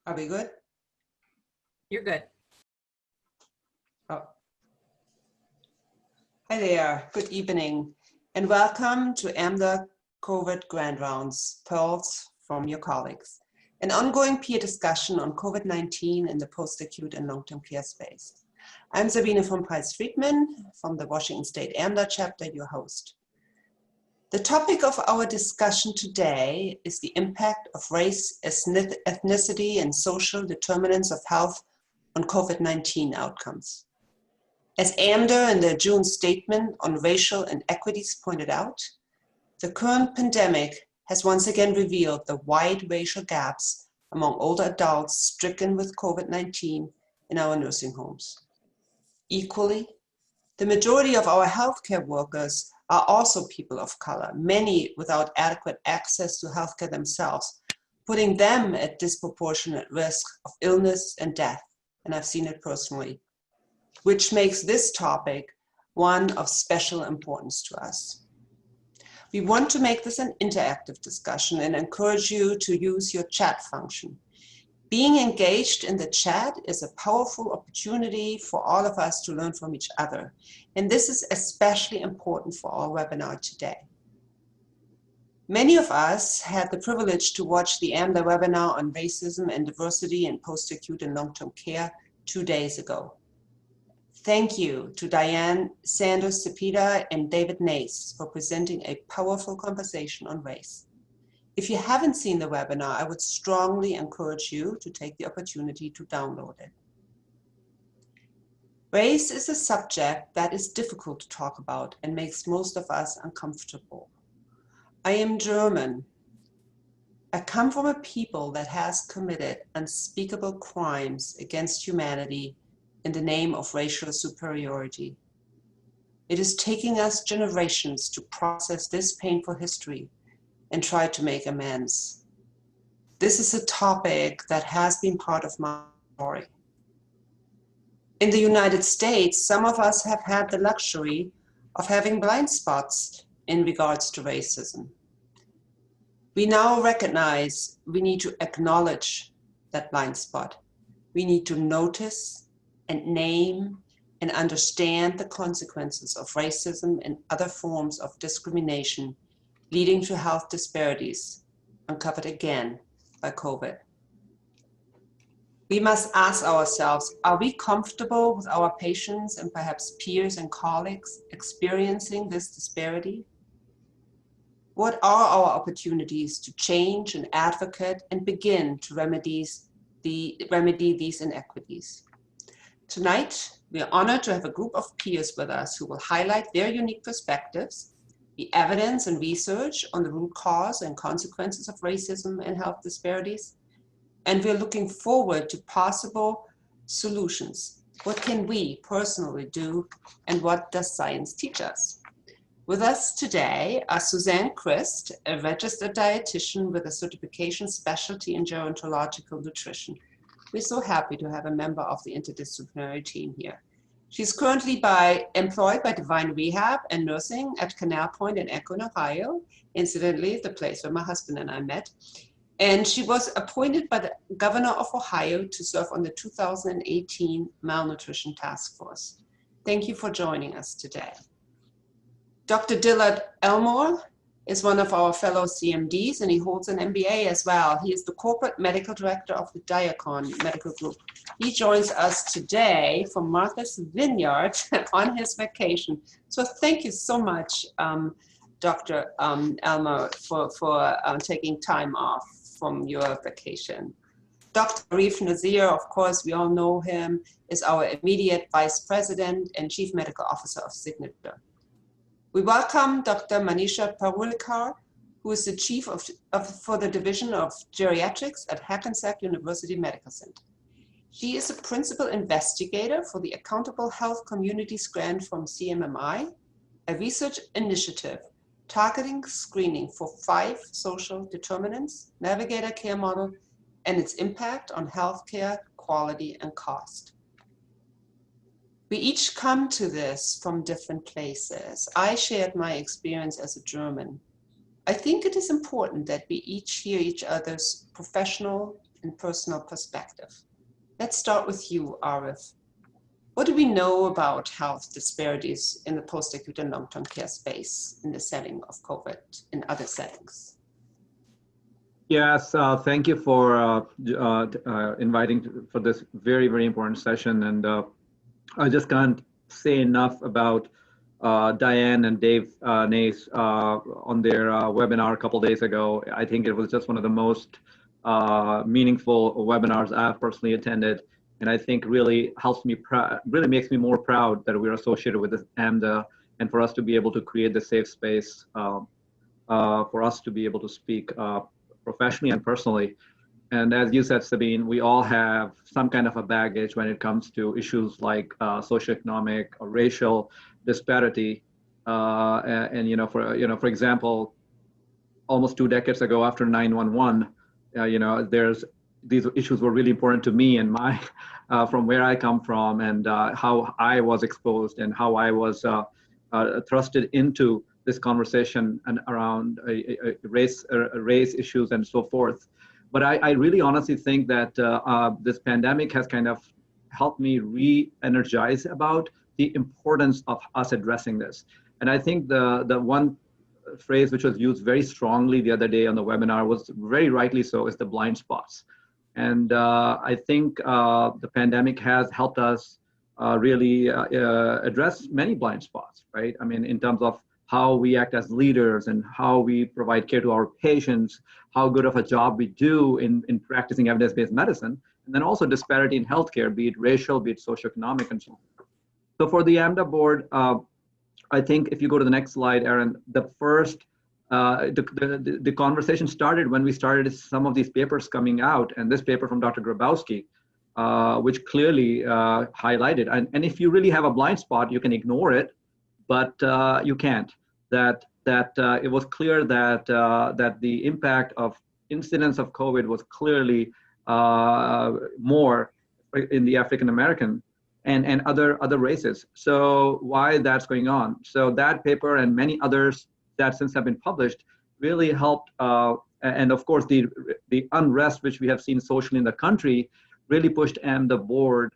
Are we good? You're good. Oh. Hi there, good evening, and welcome to AMDA COVID Grand Rounds, Pearls from your colleagues, an ongoing peer discussion on COVID-19 in the post-acute and long-term care space. I'm Sabine von Preis-Friedman from the Washington State AMDA chapter, your host. The topic of our discussion today is the impact of race, ethnicity, and social determinants of health on COVID-19 outcomes. As AMDA in their June statement on racial inequities pointed out, the current pandemic has once again revealed the wide racial gaps among older adults stricken with COVID-19 in our nursing homes. Equally, the majority of our healthcare workers are also people of color, many without adequate access to healthcare themselves, putting them at disproportionate risk of illness and death, and I've seen it personally, which makes this topic one of special importance to us. We want to make this an interactive discussion and encourage you to use your chat function. Being engaged in the chat is a powerful opportunity for all of us to learn from each other. And this is especially important for our webinar today. Many of us had the privilege to watch the AMDA webinar on racism and diversity in post-acute and long-term care 2 days ago. Thank you to Diane Sanders-Cepeda and David Nace for presenting a powerful conversation on race. If you haven't seen the webinar, I would strongly encourage you to take the opportunity to download it. Race is a subject that is difficult to talk about and makes most of us uncomfortable. I am German. I come from a people that has committed unspeakable crimes against humanity in the name of racial superiority. It is taking us generations to process this painful history and try to make amends. This is a topic that has been part of my story. In the United States, some of us have had the luxury of having blind spots in regards to racism. We now recognize we need to acknowledge that blind spot. We need to notice and name and understand the consequences of racism and other forms of discrimination leading to health disparities uncovered again by COVID. We must ask ourselves, are we comfortable with our patients and perhaps peers and colleagues experiencing this disparity? What are our opportunities to change and advocate and begin to remedy these inequities? Tonight, we are honored to have a group of peers with us who will highlight their unique perspectives, the evidence and research on the root cause and consequences of racism and health disparities. And we're looking forward to possible solutions. What can we personally do, and what does science teach us? With us today are Suzanne Christ, a registered dietitian with a certification specialty in gerontological nutrition. We're so happy to have a member of the interdisciplinary team here. She's currently employed by Divine Rehab and Nursing at Canal Point in Akron, Ohio, incidentally, the place where my husband and I met. And she was appointed by the governor of Ohio to serve on the 2018 Malnutrition Task Force. Thank you for joining us today. Dr. Dillard Elmore is one of our fellow CMDs, and he holds an MBA as well. He is the corporate medical director of the Diacon Medical Group. He joins us today from Martha's Vineyard on his vacation. So thank you so much, Dr. Elmore, for taking time off from your vacation. Dr. Arif Nazir, of course, we all know him, is our immediate vice president and chief medical officer of Signature. We welcome Dr. Manisha Parulkar, who is the chief for the Division of Geriatrics at Hackensack University Medical Center. She is a principal investigator for the Accountable Health Communities Grant from CMMI, a research initiative targeting screening for 5 social determinants, Navigator Care Model, and its impact on healthcare quality and cost. We each come to this from different places. I shared my experience as a German. I think it is important that we each hear each other's professional, and personal perspective. Let's start with you, Arif. What do we know about health disparities in the post-acute and long-term care space in the setting of COVID in other settings? Yes, thank you for inviting for this very, very important session. And I just can't say enough about Diane and Dave Nace on their webinar a couple days ago. I think it was just one of the most meaningful webinars I've personally attended. And I think really helps me, really makes me more proud that we're associated with this AMDA and for us to be able to create the safe space for us to be able to speak professionally and personally. And as you said, Sabine, we all have some kind of a baggage when it comes to issues like socioeconomic or racial disparity. And for example, almost 2 decades ago after 9/11, these issues were really important to me and my from where I come from and how I was exposed and how I was thrusted into this conversation and around race issues and so forth. But I really honestly think that this pandemic has kind of helped me re-energize about the importance of us addressing this. And I think the one phrase which was used very strongly the other day on the webinar was very rightly so, is the blind spots. And I think the pandemic has helped us really address many blind spots, right? I mean, in terms of how we act as leaders and how we provide care to our patients, how good of a job we do in practicing evidence-based medicine, and then also disparity in healthcare, be it racial, be it socioeconomic, and so on. So for the AMDA board, I think if you go to the next slide, Aaron, the first, the conversation started when we started some of these papers coming out, and this paper from Dr. Grabowski, which clearly highlighted, and if you really have a blind spot, you can ignore it, but you can't. That it was clear that the impact of incidence of COVID was clearly more in the African American and other races. So why that's going on? So that paper and many others that since have been published really helped, and of course the unrest which we have seen socially in the country really pushed AMDA board,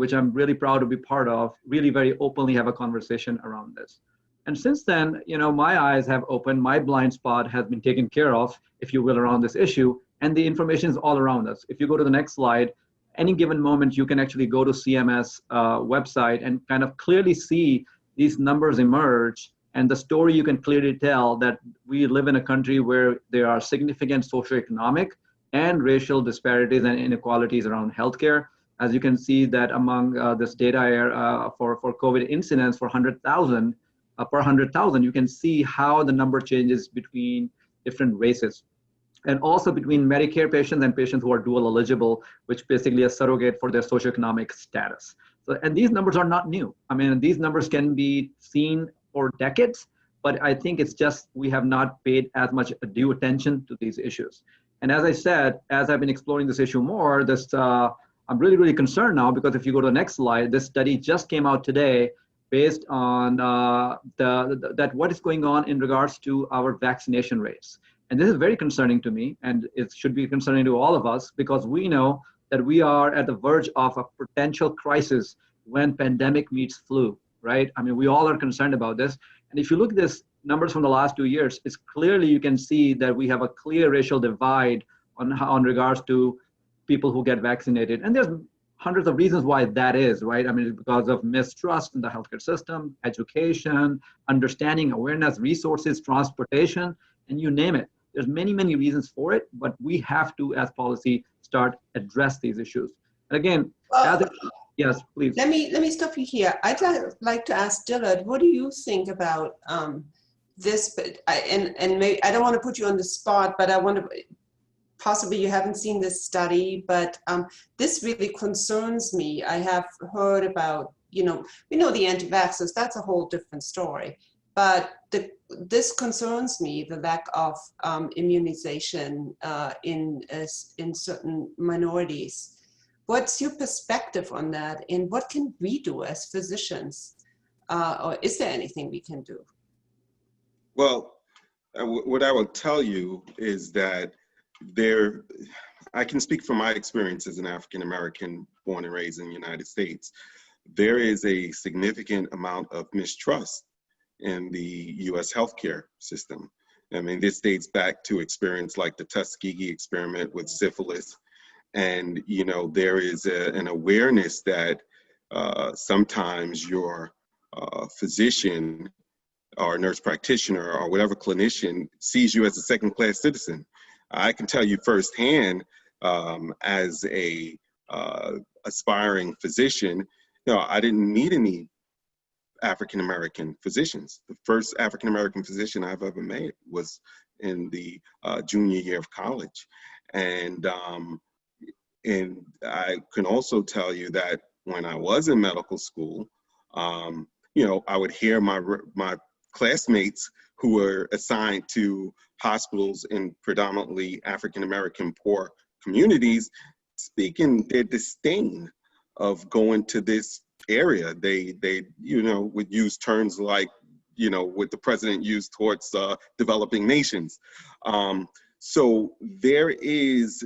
which I'm really proud to be part of, really very openly have a conversation around this. And since then, my eyes have opened, my blind spot has been taken care of, if you will, around this issue, and the information is all around us. If you go to the next slide, any given moment, you can actually go to CMS website and kind of clearly see these numbers emerge. And the story you can clearly tell that we live in a country where there are significant socioeconomic and racial disparities and inequalities around healthcare. As you can see that among this data for COVID incidence for 100,000, per 100,000, you can see how the number changes between different races. And also between Medicare patients and patients who are dual eligible, which basically a surrogate for their socioeconomic status. So, and these numbers are not new. I mean, these numbers can be seen for decades, but I think it's just we have not paid as much due attention to these issues. And as I said, as I've been exploring this issue more, I'm really, really concerned now because if you go to the next slide, this study just came out today based on that what is going on in regards to our vaccination rates. And this is very concerning to me, and it should be concerning to all of us because we know that we are at the verge of a potential crisis when pandemic meets flu, right? I mean, we all are concerned about this. And if you look at this numbers from the last 2 years, it's clearly you can see that we have a clear racial divide on regards to people who get vaccinated. And there's hundreds of reasons why that is, right? I mean, it's because of mistrust in the healthcare system, education, understanding, awareness, resources, transportation, and you name it. There's many, many reasons for it, but we have to, as policy, start address these issues. And again, yes, please. Let me stop you here. I'd like to ask Dillard, what do you think about this? But maybe, I don't want to put you on the spot, but I want to, possibly you haven't seen this study, but this really concerns me. I have heard about, we know the anti-vaxxers, that's a whole different story. But this concerns me, the lack of immunization in certain minorities. What's your perspective on that, and what can we do as physicians? Or is there anything we can do? Well, what I will tell you is that I can speak from my experience as an African American born and raised in the United States. There is a significant amount of mistrust in the US healthcare system. I mean, this dates back to experience like the Tuskegee experiment with syphilis. And, you know, there is an awareness that sometimes your physician or nurse practitioner or whatever clinician sees you as a second-class citizen. I can tell you firsthand, as a aspiring physician, you know, I didn't meet any African-American physicians. The first African-American physician I've ever met was in the junior year of college. And I can also tell you that when I was in medical school, you know, I would hear my classmates who were assigned to hospitals in predominantly African-American poor communities speaking their disdain of going to this area. They you know, would use terms like, you know, what the president used towards developing nations. So there is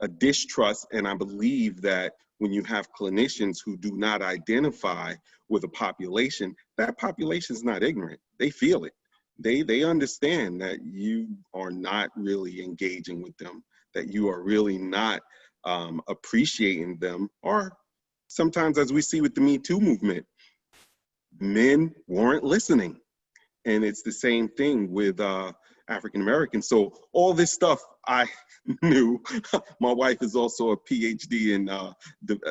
a distrust, and I believe that when you have clinicians who do not identify with a population, that population is not ignorant. They feel it. They understand that you are not really engaging with them, that you are really not appreciating them, or sometimes, as we see with the Me Too movement, men weren't listening. And it's the same thing with African Americans. So all this stuff I knew. My wife is also a PhD in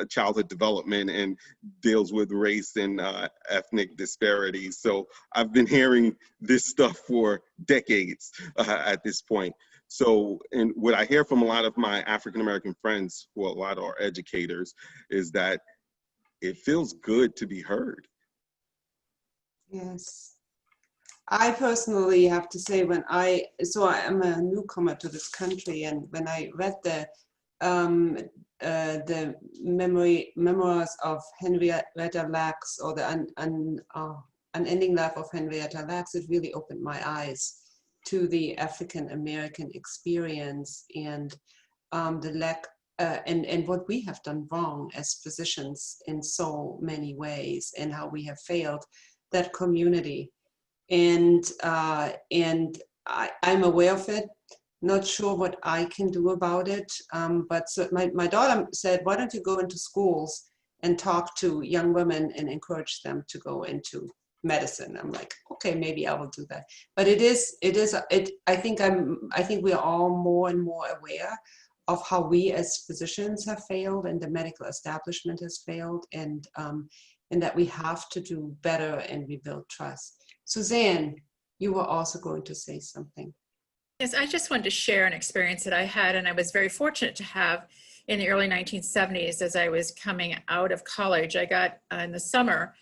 childhood development and deals with race and ethnic disparities. So I've been hearing this stuff for decades at this point. So, and what I hear from a lot of my African American friends, who a lot are educators, is that it feels good to be heard. Yes. I personally have to say, I am a newcomer to this country, and when I read the memoirs of Henrietta Lacks, or the Unending Life of Henrietta Lacks, it really opened my eyes to the African American experience and the lack and what we have done wrong as physicians in so many ways, and how we have failed that community. And I'm aware of it, not sure what I can do about it. But so my daughter said, why don't you go into schools and talk to young women and encourage them to go into medicine? I'm like, okay, maybe I will do that. But I think we are all more and more aware of how we as physicians have failed and the medical establishment has failed, and that we have to do better and rebuild trust. Suzanne, you were also going to say something. Yes, I just wanted to share an experience that I had, and I was very fortunate to have in the early 1970s as I was coming out of college. I got in the summer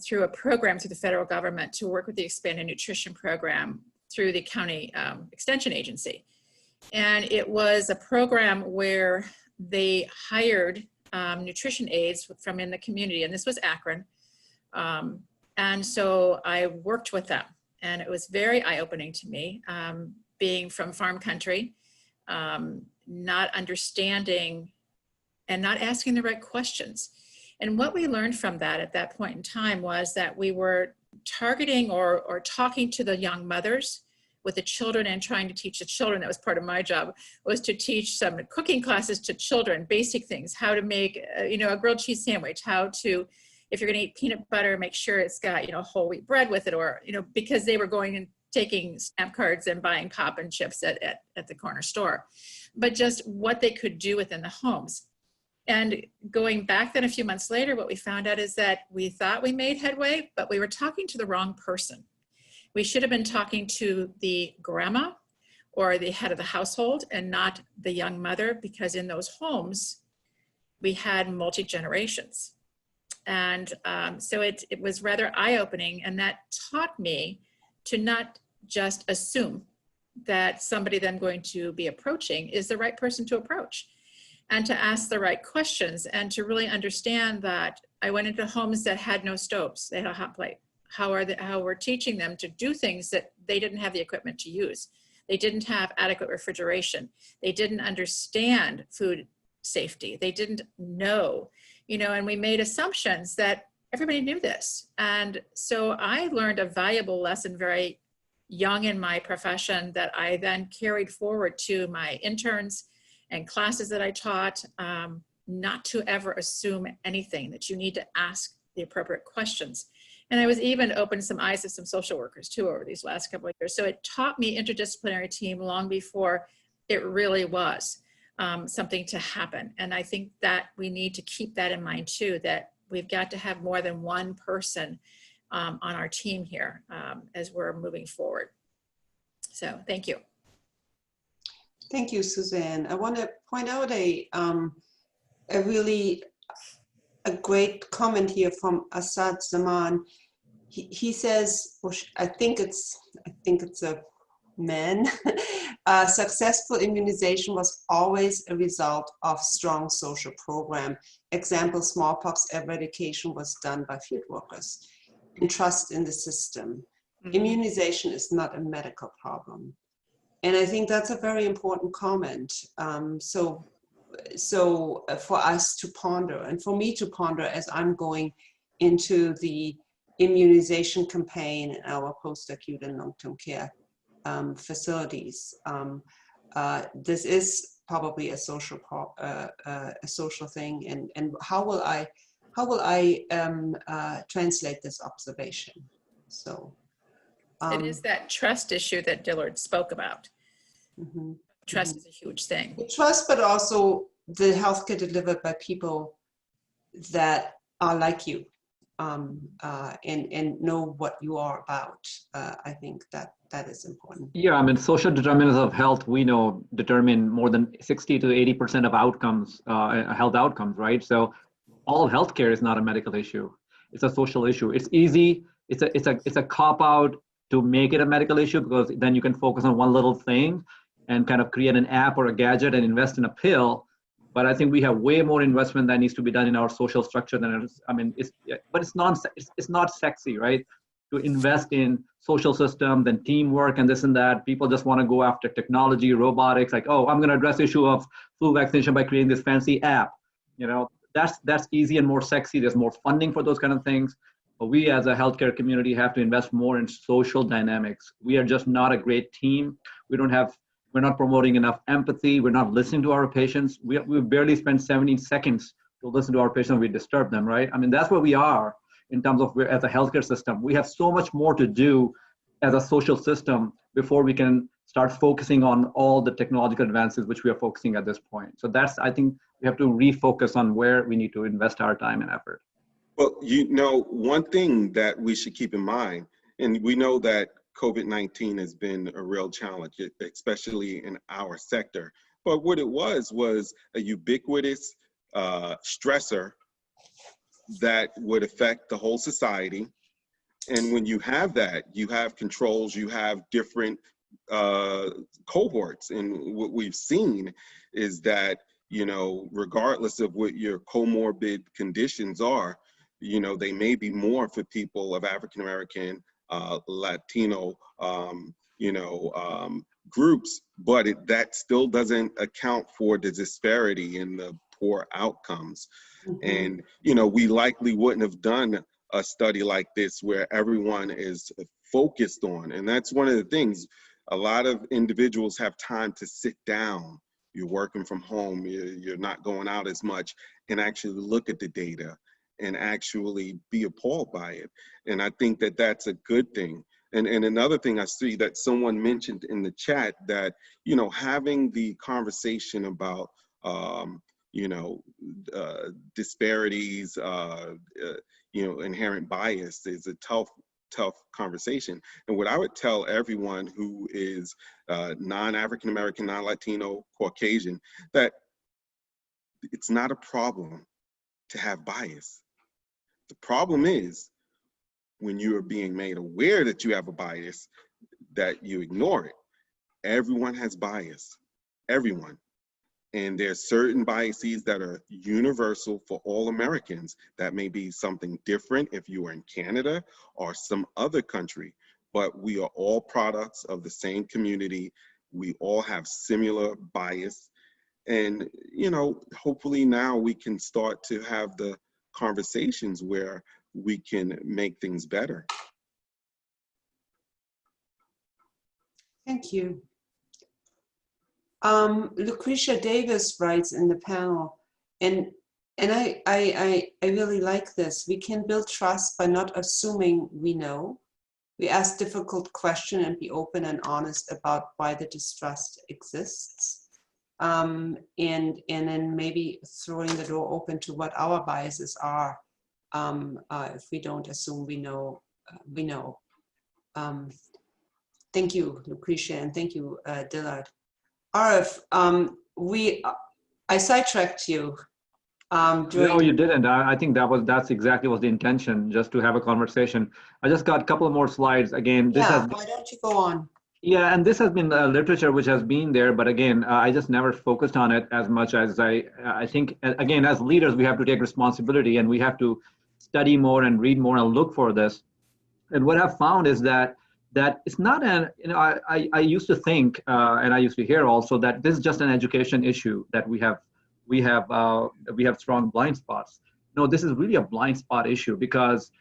through a program through the federal government to work with the Expanded Nutrition Program through the county extension agency. And it was a program where they hired nutrition aides from in the community, and this was Akron. And so I worked with them, and it was very eye-opening to me, being from farm country, not understanding and not asking the right questions. And what we learned from that at that point in time was that we were targeting or talking to the young mothers with the children and trying to teach the children. That was part of my job, was to teach some cooking classes to children, basic things, how to make a grilled cheese sandwich, how to, if you're going to eat peanut butter, make sure it's got, whole wheat bread with it, or, because they were going and taking stamp cards and buying pop and chips at the corner store, but just what they could do within the homes. And going back then a few months later, what we found out is that we thought we made headway, but we were talking to the wrong person. We should have been talking to the grandma or the head of the household and not the young mother, because in those homes, we had multi-generations. And so it was rather eye-opening, and that taught me to not just assume that somebody that I'm going to be approaching is the right person to approach, and to ask the right questions, and to really understand that I went into homes that had no stoves, they had a hot plate. How we're teaching them to do things that they didn't have the equipment to use. They didn't have adequate refrigeration. They didn't understand food safety. They didn't know, and we made assumptions that everybody knew this. And so I learned a valuable lesson very young in my profession that I then carried forward to my interns and classes that I taught, not to ever assume anything, that you need to ask the appropriate questions. And I was even open some eyes to some social workers too over these last couple of years. So it taught me interdisciplinary team long before it really was something to happen. And I think that we need to keep that in mind too, that we've got to have more than one person on our team here as we're moving forward. So thank you. Thank you, Suzanne. I want to point out a great comment here from Asad Zaman. He says, I think it's a man. Successful immunization was always a result of strong social program. Example, smallpox eradication was done by field workers. And trust in the system. Mm-hmm. Immunization is not a medical problem. And I think that's a very important comment. So for us to ponder, and for me to ponder as I'm going into the immunization campaign in our post-acute and long-term care facilities, this is probably a social thing. And how will I translate this observation? So. It is that trust issue that Dillard spoke about. Mm-hmm. Trust is a huge thing. Trust, but also the healthcare delivered by people that are like you and know what you are about. I think that is important. Yeah, I mean, social determinants of health, we know, determine more than 60 to 80% of outcomes, health outcomes, right? So all healthcare is not a medical issue. It's a social issue. It's easy. It's a cop-out to make it a medical issue, because then you can focus on one little thing and kind of create an app or a gadget and invest in a pill. But I think we have way more investment that needs to be done in our social structure than it is. I mean, it's not sexy, right? To invest in social systems and teamwork and this and that. People just want to go after technology, robotics, like, oh, I'm going to address the issue of flu vaccination by creating this fancy app. That's easy and more sexy. There's more funding for those kind of things. But we as a healthcare community have to invest more in social dynamics. We are just not a great team. We're not promoting enough empathy. We're not listening to our patients. We barely spend 17 seconds to listen to our patients. We disturb them, right? I mean, that's where we are in terms of as a healthcare system. We have so much more to do as a social system before we can start focusing on all the technological advances which we are focusing at this point. So I think we have to refocus on where we need to invest our time and effort. Well, one thing that we should keep in mind, and we know that COVID-19 has been a real challenge, especially in our sector. But what it was a ubiquitous stressor that would affect the whole society. And when you have that, you have controls, you have different cohorts. And what we've seen is that, regardless of what your comorbid conditions are, they may be more for people of African American, Latino, groups, but that still doesn't account for the disparity in the poor outcomes. Mm-hmm. And, we likely wouldn't have done a study like this where everyone is focused on. And that's one of the things. A lot of individuals have time to sit down. You're working from home, you're not going out as much, and actually look at the data and actually be appalled by it. And I think that that's a good thing. And another thing I see that someone mentioned in the chat, that, having the conversation about, disparities, inherent bias is a tough conversation. And what I would tell everyone who is non-African American, non-Latino, Caucasian, that it's not a problem to have bias. The problem is when you are being made aware that you have a bias, that you ignore it. Everyone has bias, everyone. And there's certain biases that are universal for all Americans. That may be something different if you are in Canada or some other country, but we are all products of the same community. we all have similar bias. And, you know, hopefully now we can start to have the conversations where we can make things better. Thank you. Lucretia Davis writes in the panel, and I really like this. We can build trust by not assuming we know. We ask difficult questions and be open and honest about why the distrust exists. And then maybe throwing the door open to what our biases are, if we don't assume we know. Thank you, Lucretia, and thank you, Dillard. Arif, I sidetracked you. No, you didn't. I think that's exactly was the intention, just to have a conversation. I just got a couple of more slides. Again, this has. Why don't you go on? Yeah, and this has been literature which has been there, but again, I just never focused on it as much as I think, again, as leaders, we have to take responsibility and we have to study more and read more and look for this. And what I've found is that it's not an, you know, I used to think, and I used to hear also that this is just an education issue, that we have strong blind spots. No, this is really a blind spot issue because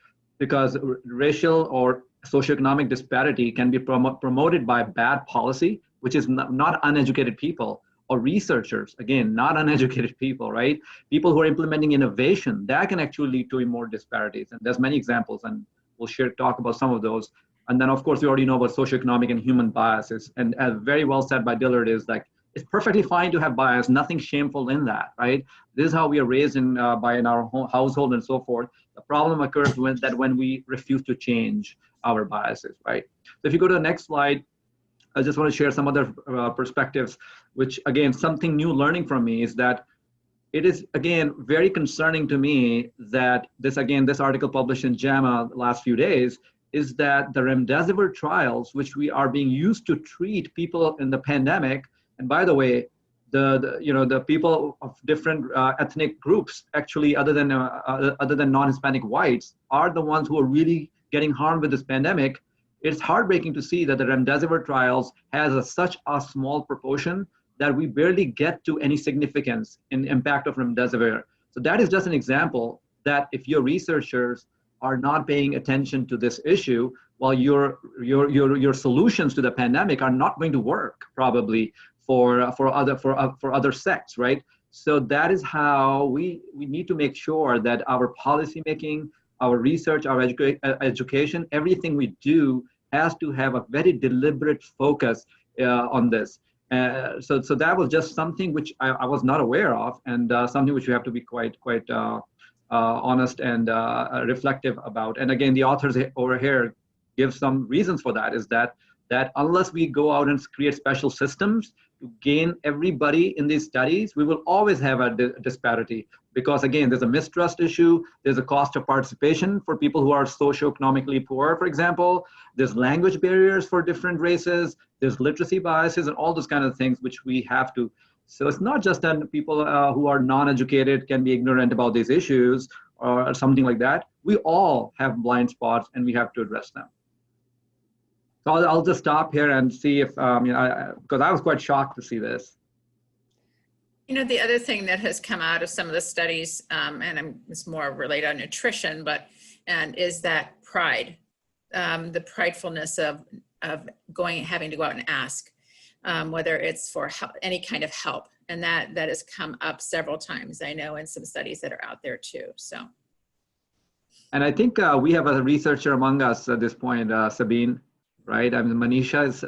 racial or socioeconomic disparity can be promoted by bad policy, which is not uneducated people, or researchers, again, not uneducated people, right? People who are implementing innovation, that can actually lead to more disparities. And there's many examples, and we'll talk about some of those. And then, of course, we already know about socioeconomic and human biases. And as very well said by Dillard, is like, it's perfectly fine to have bias, nothing shameful in that, right? This is how we are raised in our household and so forth. The problem occurs when we refuse to change our biases, right? So if you go to the next slide, I just want to share some other perspectives, which again, something new learning from me is that it is, again, very concerning to me that this article published in JAMA the last few days, is that the remdesivir trials, which we are being used to treat people in the pandemic, and by the way, the people of different ethnic groups, actually, other than non-Hispanic whites, are the ones who are really getting harmed with this pandemic. It's heartbreaking to see that the remdesivir trials has such a small proportion that we barely get to any significance in the impact of remdesivir. So that is just an example that if your researchers are not paying attention to this issue, while your solutions to the pandemic are not going to work probably for other sects, right? So that is how we need to make sure that our policy making, our research, our education, everything we do has to have a very deliberate focus on this. So that was just something which I was not aware of, and something which we have to be quite honest and reflective about. And again, the authors over here give some reasons for that, is that unless we go out and create special systems to gain everybody in these studies, we will always have a disparity. Because again, there's a mistrust issue, there's a cost of participation for people who are socioeconomically poor, for example, there's language barriers for different races, there's literacy biases and all those kind of things which we have to. So it's not just that people who are non-educated can be ignorant about these issues or something like that. We all have blind spots and we have to address them. So I'll just stop here and see if, because I was quite shocked to see this. You know, the other thing that has come out of some of the studies, and it's more related to nutrition, is that pride, the pridefulness of having to go out and ask, whether it's for help, any kind of help, and that has come up several times. I know in some studies that are out there too. So. And I think we have a researcher among us at this point, Sabine, right? I mean, Manisha is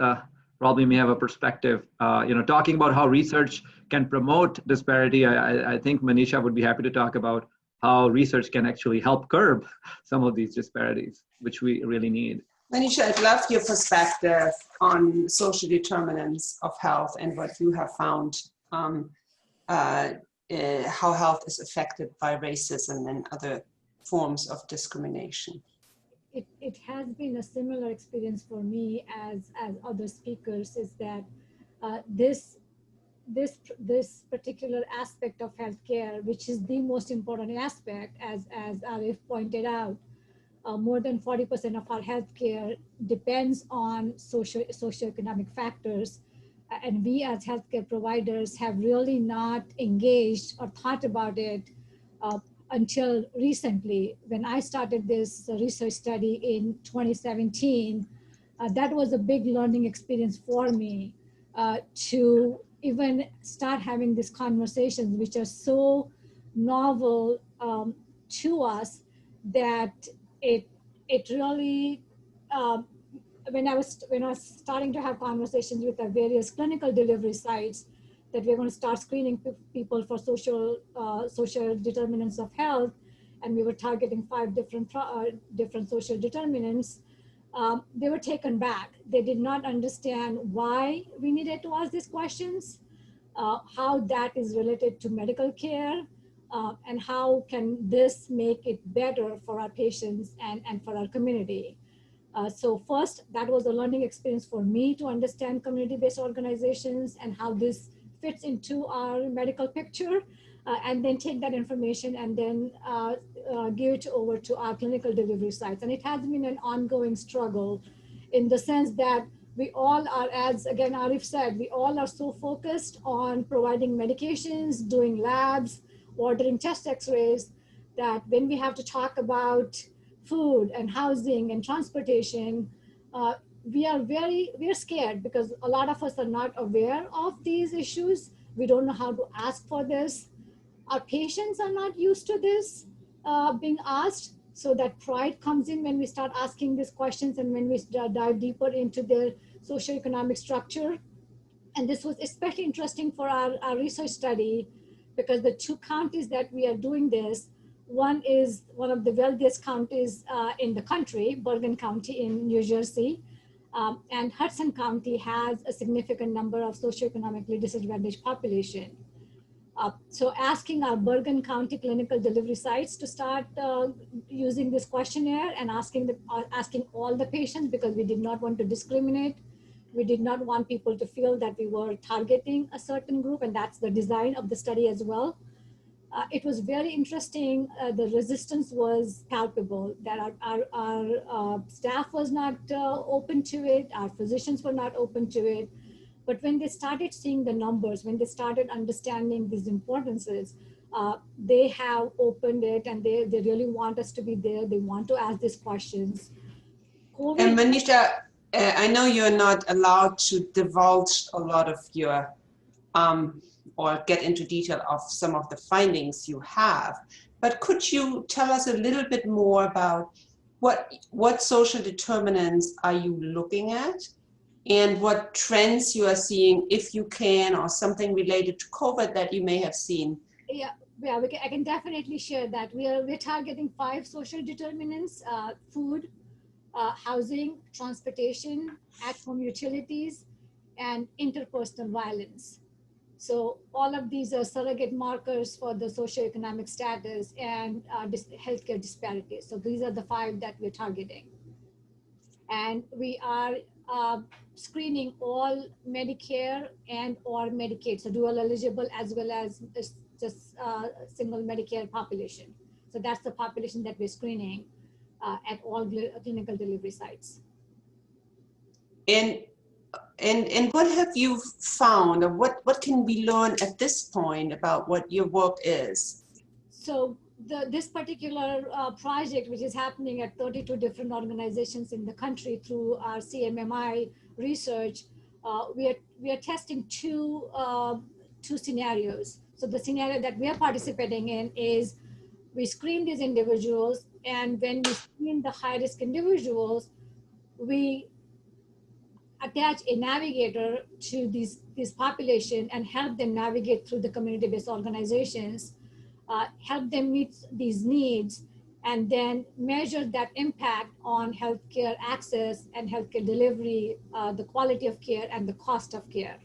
probably may have a perspective, talking about how research can promote disparity. I think Manisha would be happy to talk about how research can actually help curb some of these disparities, which we really need. Manisha, I'd love your perspective on social determinants of health and what you have found, how health is affected by racism and other forms of discrimination. It has been a similar experience for me as other speakers, is that this particular aspect of healthcare, which is the most important aspect, as Arif pointed out, more than 40% of our healthcare depends on socioeconomic factors, and we as healthcare providers have really not engaged or thought about it until recently. When I started this research study in 2017, that was a big learning experience for me to even start having these conversations, which are so novel to us that it really when I was starting to have conversations with the various clinical delivery sites that we're going to start screening people for social determinants of health, and we were targeting 5 different social determinants. They were taken back. They did not understand why we needed to ask these questions, how that is related to medical care, and how can this make it better for our patients and for our community. So first, that was a learning experience for me to understand community-based organizations and how this fits into our medical picture, and then take that information and then give it over to our clinical delivery sites. And it has been an ongoing struggle in the sense that we all are, as again Arif said, we all are so focused on providing medications, doing labs, ordering test x-rays, that when we have to talk about food and housing and transportation, we are scared because a lot of us are not aware of these issues. We don't know how to ask for this. Our patients are not used to this being asked. So that pride comes in when we start asking these questions and when we dive deeper into their socioeconomic structure. And this was especially interesting for our research study because the 2 counties that we are doing this, one is one of the wealthiest counties in the country, Bergen County in New Jersey, and Hudson County has a significant number of socioeconomically disadvantaged population. So asking our Bergen County clinical delivery sites to start using this questionnaire and asking all the patients, because we did not want to discriminate. We did not want people to feel that we were targeting a certain group, and that's the design of the study as well. It was very interesting. The resistance was palpable, that our staff was not open to it, our physicians were not open to it. But when they started seeing the numbers, when they started understanding these importances, they have opened it and they really want us to be there. They want to ask these questions. And Manisha, I know you're not allowed to divulge a lot of your or get into detail of some of the findings you have, but could you tell us a little bit more about what social determinants are you looking at and what trends you are seeing, if you can, or something related to COVID that you may have seen? Yeah, I can definitely share that. We're targeting 5 social determinants: food, housing, transportation, at-home utilities, and interpersonal violence. So all of these are surrogate markers for the socioeconomic status and healthcare disparities. So these are the 5 that we're targeting. And we are screening all Medicare and or Medicaid, so dual eligible as well as just single Medicare population. So that's the population that we're screening at all clinical delivery sites. And what have you found, or what can we learn at this point about what your work is? So this particular project, which is happening at 32 different organizations in the country through our CMMI research, we are testing two scenarios. So the scenario that we are participating in is we screen these individuals, and when we screen the high-risk individuals, we attach a navigator to this population and help them navigate through the community-based organizations, help them meet these needs, and then measure that impact on healthcare access and healthcare delivery, the quality of care and the cost of care.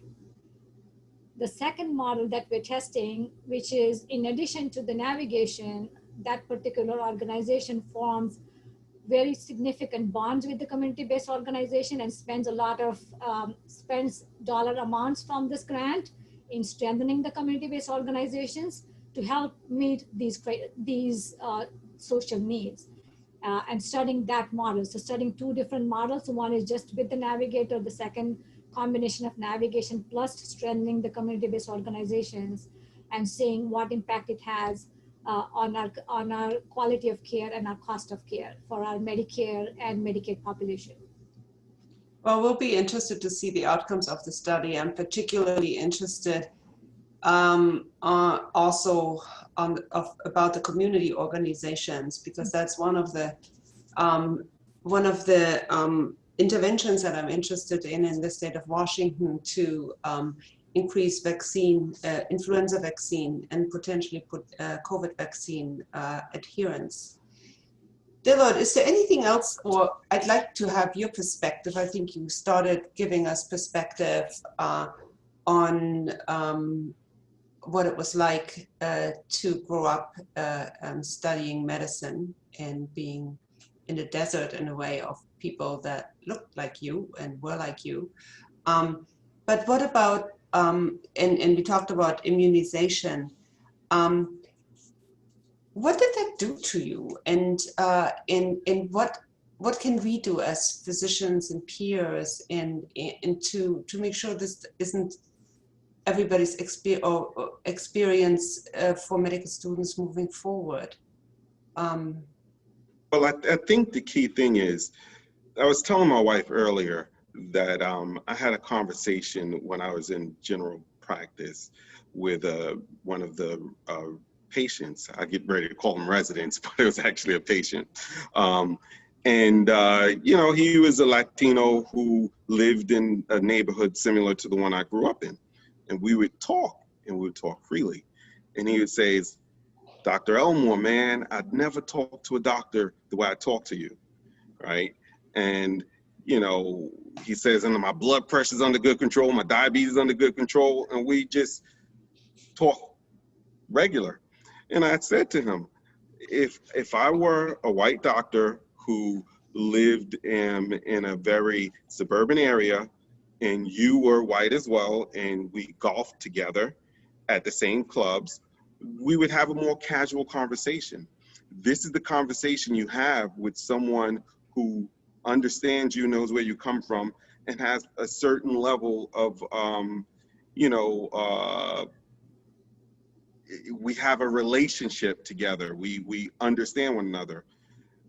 The second model that we're testing, which is in addition to the navigation, that particular organization forms very significant bonds with the community-based organization and spends a lot of spends dollar amounts from this grant in strengthening the community-based organizations to help meet these social needs, and studying that model. So studying 2 different models. One is just with the navigator. The second combination of navigation plus strengthening the community-based organizations and seeing what impact it has on our quality of care and our cost of care for our Medicare and Medicaid population. Well, we'll be interested to see the outcomes of the study. I'm particularly interested also about the community organizations, because that's one of the interventions that I'm interested in the state of Washington to increase influenza vaccine and potentially put COVID vaccine adherence. Dilot, is there anything else, or I'd like to have your perspective. I think you started giving us perspective on what it was like to grow up studying medicine and being in the desert in a way of people that looked like you and were like you. But what about, and we talked about immunization. What did that do to you? And what can we do as physicians and peers and to make sure this isn't everybody's experience for medical students moving forward? Well, I think the key thing is, I was telling my wife earlier that I had a conversation when I was in general practice with one of the patients. I get ready to call them residents, but it was actually a patient. You know, he was a Latino who lived in a neighborhood similar to the one I grew up in. And we would talk, and we would talk freely. And he would say, Dr. Elmore, man, I'd never talk to a doctor the way I talk to you, right? And, you know, he says, and my blood pressure's under good control, my diabetes is under good control, and we just talk regular. And I said to him, if I were a white doctor who lived in a very suburban area, and you were white as well, and we golfed together at the same clubs, we would have a more casual conversation. This is the conversation you have with someone who understands you, knows where you come from, and has a certain level of, we have a relationship together. We understand one another.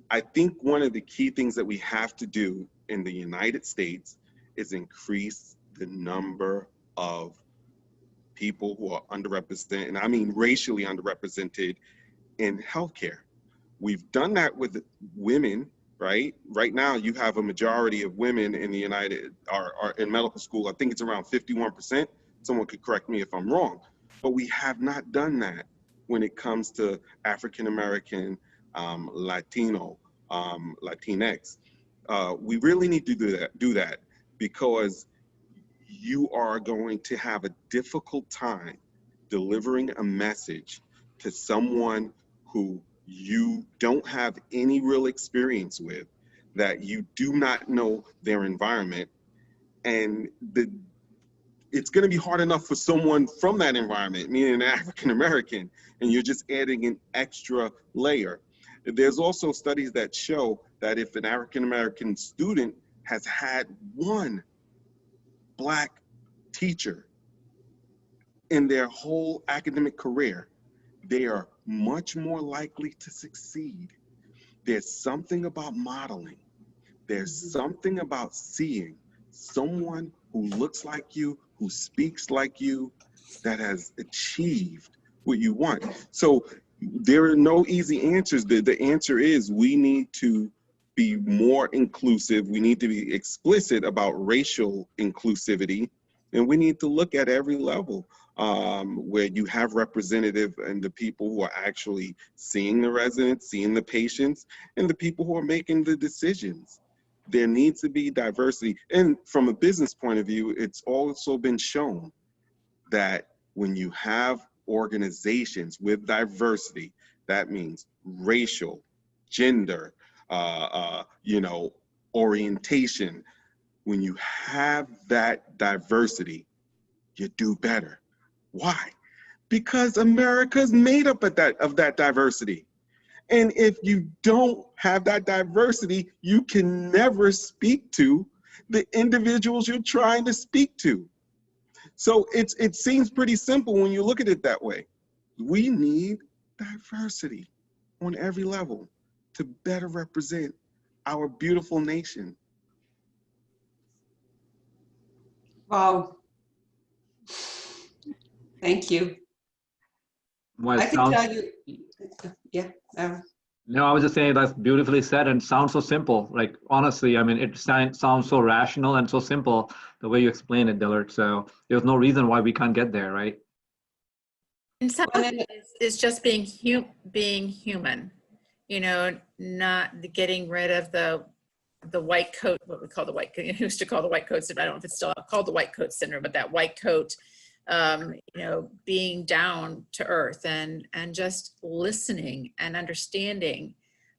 I think one of the key things that we have to do in the United States is increase the number of people who are underrepresented, and I mean racially underrepresented, in healthcare. We've done that with women, right? Right now, you have a majority of women in the are in medical school. I think it's around 51%. Someone could correct me if I'm wrong, but we have not done that when it comes to African American, Latino, Latinx. We really need to do that because you are going to have a difficult time delivering a message to someone who you don't have any real experience with, that you do not know their environment, and it's going to be hard enough for someone from that environment, meaning an African American, and you're just adding an extra layer. There's also studies that show that if an African American student has had one Black teacher in their whole academic career, they are much more likely to succeed. There's something about modeling. There's something about seeing someone who looks like you, who speaks like you, that has achieved what you want. So there are no easy answers. The answer is we need to be more inclusive. We need to be explicit about racial inclusivity. And we need to look at every level where you have representative and the people who are actually seeing the residents, seeing the patients, and the people who are making the decisions. There needs to be diversity. And from a business point of view, it's also been shown that when you have organizations with diversity, that means racial, gender, orientation. When you have that diversity, you do better. Why? Because America's made up of that diversity. And if you don't have that diversity, you can never speak to the individuals you're trying to speak to. So it seems pretty simple when you look at it that way. We need diversity on every level to better represent our beautiful nation. Wow. Thank you. Well, I can tell you, yeah. No, I was just saying that's beautifully said and sounds so simple. Like, honestly, I mean, it sounds so rational and so simple the way you explain it, Dillard. So there's no reason why we can't get there, right? And some of it is just being human, you know, not getting rid of the white coat, what we call the white coat, used to call the white coat syndrome. I don't know if it's still called the white coat syndrome, but that white coat, you know, being down to earth and just listening and understanding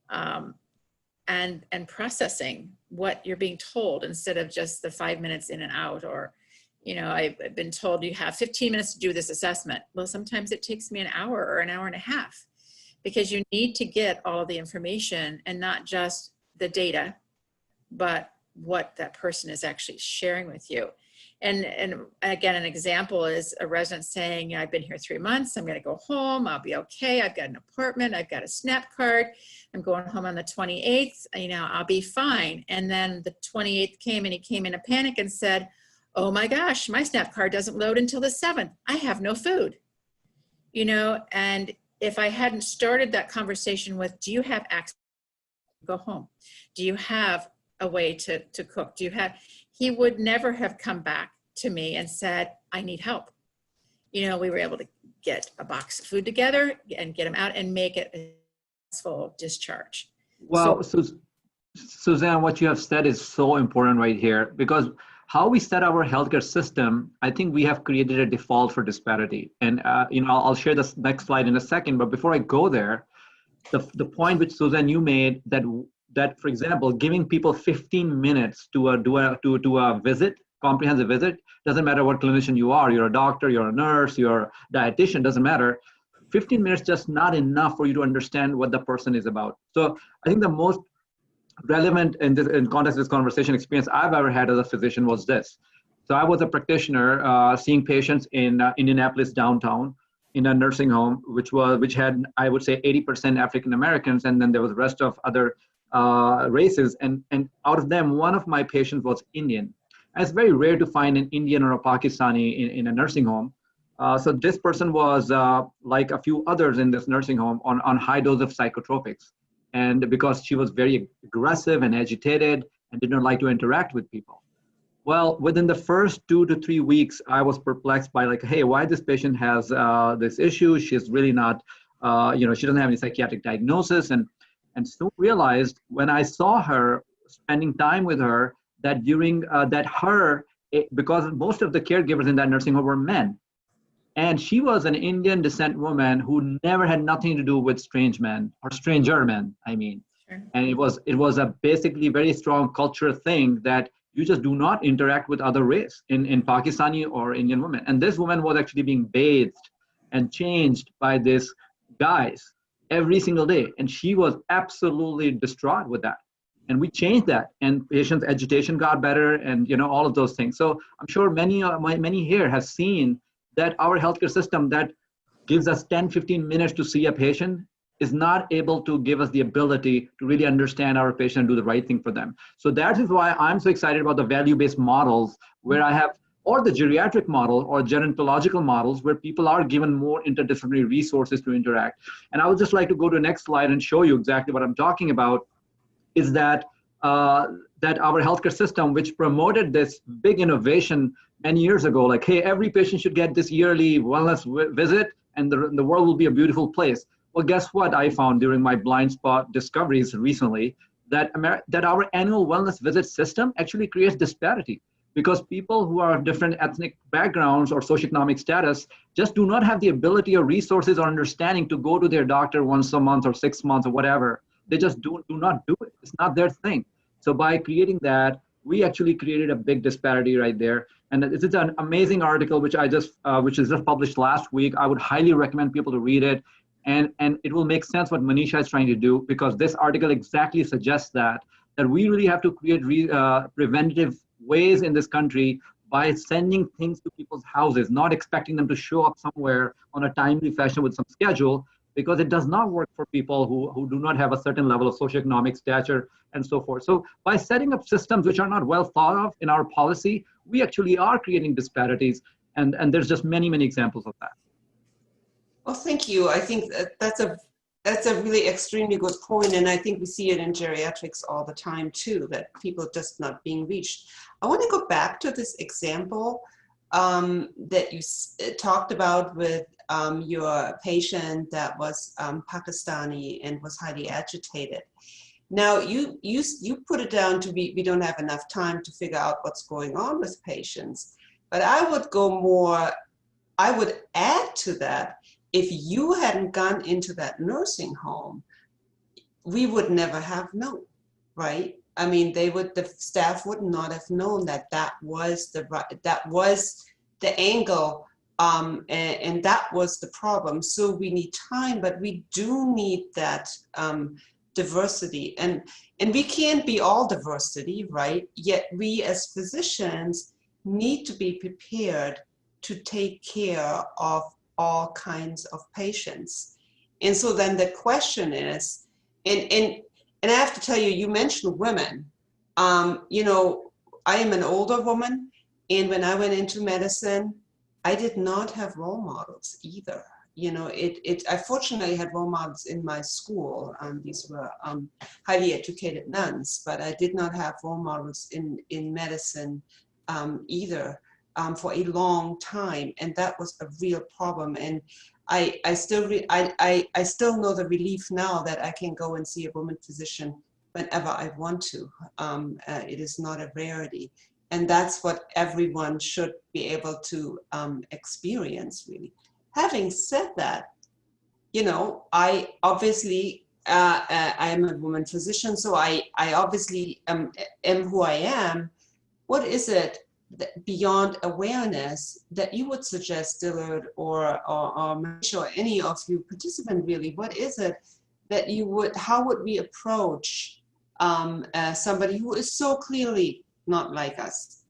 and processing what you're being told instead of just the 5 minutes in and out. Or, you know, I've been told you have 15 minutes to do this assessment. Well, sometimes it takes me an hour or an hour and a half because you need to get all of the information and not just the data, but what that person is actually sharing with you. And again, an example is a resident saying, I've been here 3 months, I'm gonna go home, I'll be okay, I've got an apartment, I've got a SNAP card, I'm going home on the 28th, you know, I'll be fine. And then the 28th came and he came in a panic and said, oh my gosh, my SNAP card doesn't load until the 7th, I have no food. You know, and if I hadn't started that conversation with, do you have access to go home? Do you have a way to cook? Do you have, he would never have come back to me and said, I need help. You know, we were able to get a box of food together and get him out and make it a successful discharge. Well, so, Suzanne, what you have said is so important right here, because how we set our healthcare system, I think we have created a default for disparity. And, you know, I'll share this next slide in a second, but before I go there, the point which Suzanne, you made that, for example, giving people 15 minutes to a visit, comprehensive visit, doesn't matter what clinician you are, you're a doctor, you're a nurse, you're a dietitian, doesn't matter. 15 minutes just not enough for you to understand what the person is about. So I think the most relevant in context of this conversation experience I've ever had as a physician was this. So I was a practitioner seeing patients in Indianapolis downtown in a nursing home, which had, I would say, 80% African Americans, and then there was the rest of other races, and out of them, one of my patients was Indian. And it's very rare to find an Indian or a Pakistani in a nursing home. So this person was like a few others in this nursing home on high dose of psychotropics. And because she was very aggressive and agitated and did not like to interact with people. Well, within the first 2 to 3 weeks, I was perplexed by like, hey, why this patient has this issue? She's really not, you know, she doesn't have any psychiatric diagnosis. And soon realized when I saw her spending time with her that during because most of the caregivers in that nursing home were men. And she was an Indian descent woman who never had nothing to do with strange men or stranger men, I mean. Sure. And it was a basically very strong cultural thing that you just do not interact with other race in Pakistani or Indian women. And this woman was actually being bathed and changed by these guys every single day. And she was absolutely distraught with that. And we changed that, and patients' agitation got better, and you know, all of those things. So I'm sure many here have seen that our healthcare system that gives us 10, 15 minutes to see a patient is not able to give us the ability to really understand our patient and do the right thing for them. So that is why I'm so excited about the value-based models where I have, or the geriatric model or gerontological models where people are given more interdisciplinary resources to interact. And I would just like to go to the next slide and show you exactly what I'm talking about, is that that our healthcare system, which promoted this big innovation many years ago, like, hey, every patient should get this yearly wellness visit and the world will be a beautiful place. Well, guess what I found during my blind spot discoveries recently, that our annual wellness visit system actually creates disparity because people who are of different ethnic backgrounds or socioeconomic status just do not have the ability or resources or understanding to go to their doctor once a month or 6 months or whatever. They just do not do it. It's not their thing. So by creating that, we actually created a big disparity right there. And this is an amazing article which which is just published last week. I would highly recommend people to read it. And it will make sense what Manisha is trying to do, because this article exactly suggests that we really have to create preventative ways in this country by sending things to people's houses, not expecting them to show up somewhere on a timely fashion with some schedule, because it does not work for people who do not have a certain level of socioeconomic stature and so forth. So by setting up systems which are not well thought of in our policy, we actually are creating disparities. And there's just many, many examples of that. Well, thank you. I think that's a really extremely good point, and I think we see it in geriatrics all the time too, that people are just not being reached. I want to go back to this example that you talked about with your patient that was Pakistani and was highly agitated. Now, you put it down to we don't have enough time to figure out what's going on with patients, but I would add to that, if you hadn't gone into that nursing home, we would never have known, right? I mean, the staff would not have known that was the angle, and that was the problem. So we need time, but we do need that diversity, and we can't be all diversity, right? Yet we as physicians need to be prepared to take care of all kinds of patients. And so then the question is, and I have to tell you, you mentioned women. You know, I am an older woman, and when I went into medicine, I did not have role models either. You know, I fortunately had role models in my school. These were highly educated nuns, but I did not have role models in medicine either. For a long time, and that was a real problem. And I still know the relief now that I can go and see a woman physician whenever I want to. It is not a rarity, and that's what everyone should be able to experience, really. Having said that, you know, I obviously I am a woman physician, so I obviously am who I am. What is it beyond awareness that you would suggest, Dillard or Manisha, or any of you participant really? What is it that how would we approach somebody who is so clearly not like us,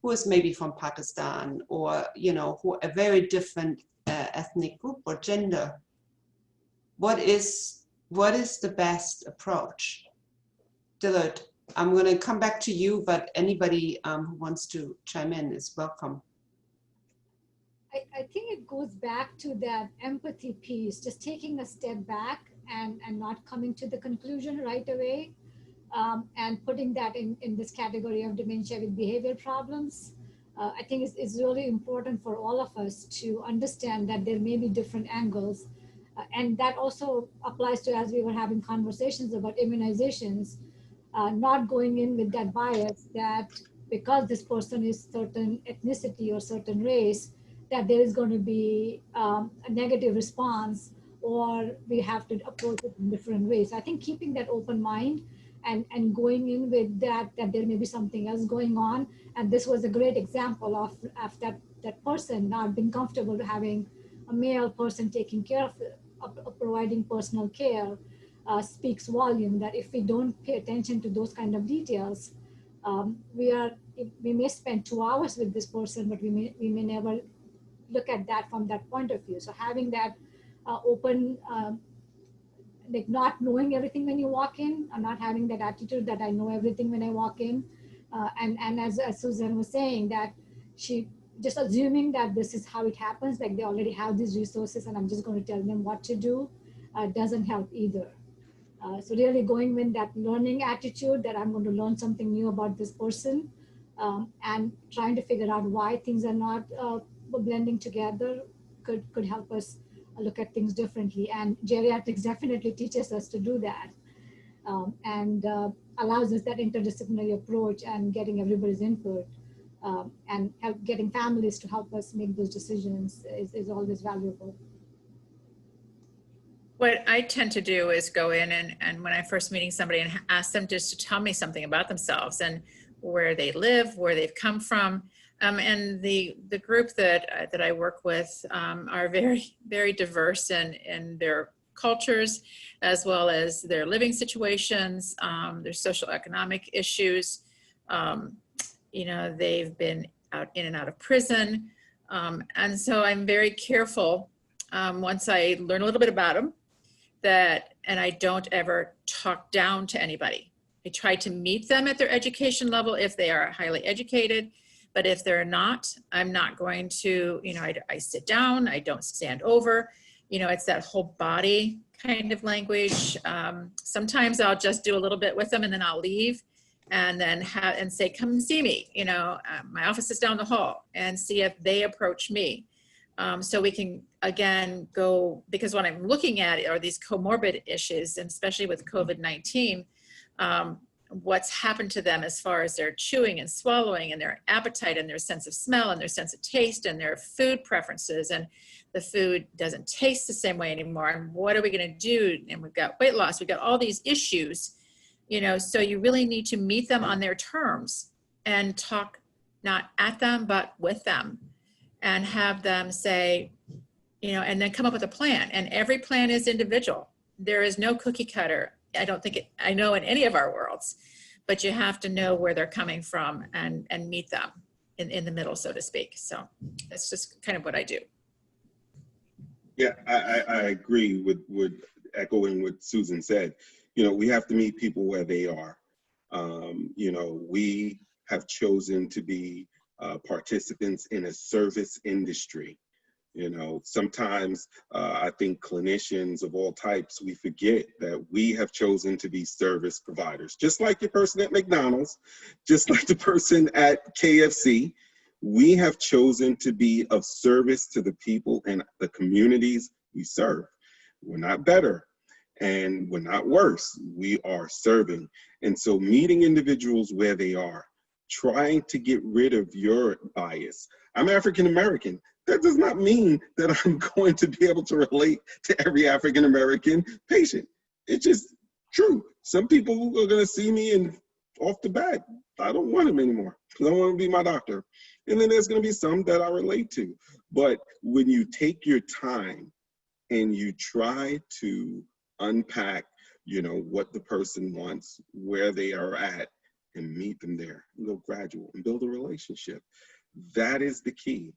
who is maybe from Pakistan, or, you know, who a very different ethnic group or gender? What is the best approach? Dillard, I'm going to come back to you, but anybody who wants to chime in is welcome. I think it goes back to that empathy piece, just taking a step back and not coming to the conclusion right away, and putting that in this category of dementia with behavior problems. I think it's really important for all of us to understand that there may be different angles. And that also applies to, as we were having conversations about immunizations, not going in with that bias that because this person is certain ethnicity or certain race, that there is going to be a negative response, or we have to approach it in different ways. I think keeping that open mind and going in with that there may be something else going on. And this was a great example of that person not being comfortable having a male person taking care of providing personal care. Speaks volume that if we don't pay attention to those kind of details, we may spend 2 hours with this person, but we may never look at that from that point of view. So having that open, like not knowing everything when you walk in, or not having that attitude that I know everything when I walk in, and as Susan was saying, that she just assuming that this is how it happens, like they already have these resources and I'm just going to tell them what to do, doesn't help either. So really going with that learning attitude that I'm going to learn something new about this person, and trying to figure out why things are not blending together could help us look at things differently. And geriatrics definitely teaches us to do that, and allows us that interdisciplinary approach and getting everybody's input, and getting families to help us make those decisions is always valuable. What I tend to do is go in and when I'm first meeting somebody and ask them just to tell me something about themselves and where they live, where they've come from. And the group that I work with are very, very diverse in their cultures, as well as their living situations, their social economic issues. you know, they've been in and out of prison. And so I'm very careful once I learn a little bit about them and I don't ever talk down to anybody. I try to meet them at their education level if they are highly educated, but if they're not, I'm not going to, you know, I sit down, I don't stand over, you know, it's that whole body kind of language. Sometimes I'll just do a little bit with them and then I'll leave and then say, come see me, you know, my office is down the hall, and see if they approach me. So we can, again, go, because what I'm looking at are these comorbid issues, and especially with COVID-19, what's happened to them as far as their chewing and swallowing and their appetite and their sense of smell and their sense of taste and their food preferences, and the food doesn't taste the same way anymore. And what are we going to do? And we've got weight loss, we've got all these issues, you know, so you really need to meet them on their terms and talk not at them, but with them, and have them say, you know, and then come up with a plan. And every plan is individual. There is no cookie cutter. I don't think I know in any of our worlds, but you have to know where they're coming from and meet them in the middle, so to speak. So that's just kind of what I do. Yeah, I agree with echoing what Susan said. You know, we have to meet people where they are. You know, we have chosen to be participants in a service industry. You know, sometimes I think clinicians of all types, we forget that we have chosen to be service providers. Just like the person at McDonald's, just like the person at KFC, we have chosen to be of service to the people and the communities we serve. We're not better and we're not worse. We are serving. And so meeting individuals where they are, trying to get rid of your bias. I'm African American. That does not mean that I'm going to be able to relate to every African American patient. It's just true. Some people are going to see me and off the bat, I don't want him anymore because I want to be my doctor. And then there's going to be some that I relate to. But when you take your time and you try to unpack, you know, what the person wants, where they are at, and meet them there, go gradual and build a relationship. That is the key.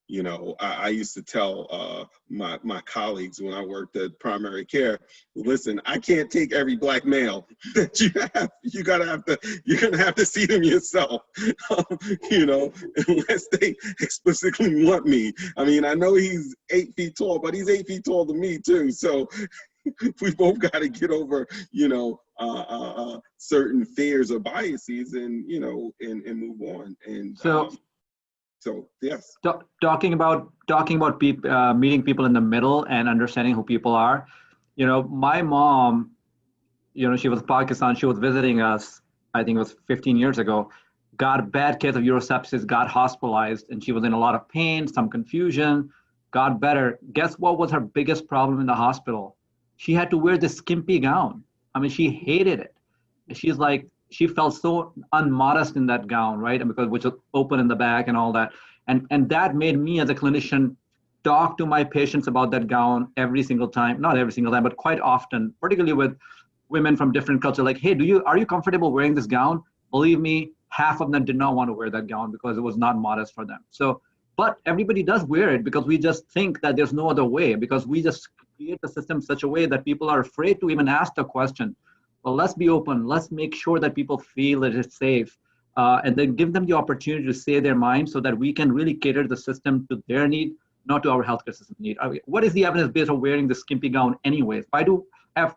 You know, I used to tell my colleagues when I worked at primary care, listen, I can't take every Black male that you have. You're gonna have to see them yourself, you know, unless they explicitly want me. I mean, I know he's 8 feet tall, but he's 8 feet tall to me too. So we both got to get over, you know, certain fears or biases, and you know, and move on. And so yes. Talking about meeting people in the middle and understanding who people are. You know, my mom, you know, she was Pakistan. She was visiting us, I think it was 15 years ago, got a bad case of urosepsis, got hospitalized, and she was in a lot of pain, some confusion, got better. Guess what was her biggest problem in the hospital? She had to wear this skimpy gown. I mean, she hated it. She's like, she felt so unmodest in that gown, right? And because which was open in the back and all that. And that made me as a clinician talk to my patients about that gown every single time, not every single time, but quite often, particularly with women from different cultures, like, hey, are you comfortable wearing this gown? Believe me, half of them did not want to wear that gown because it was not modest for them. So, but everybody does wear it because we just think that there's no other way, because we just create the system such a way that people are afraid to even ask the question. Well, let's be open. Let's make sure that people feel that it's safe, and then give them the opportunity to say their mind so that we can really cater the system to their need, not to our healthcare system need. I mean, what is the evidence based on wearing the skimpy gown anyways? Why do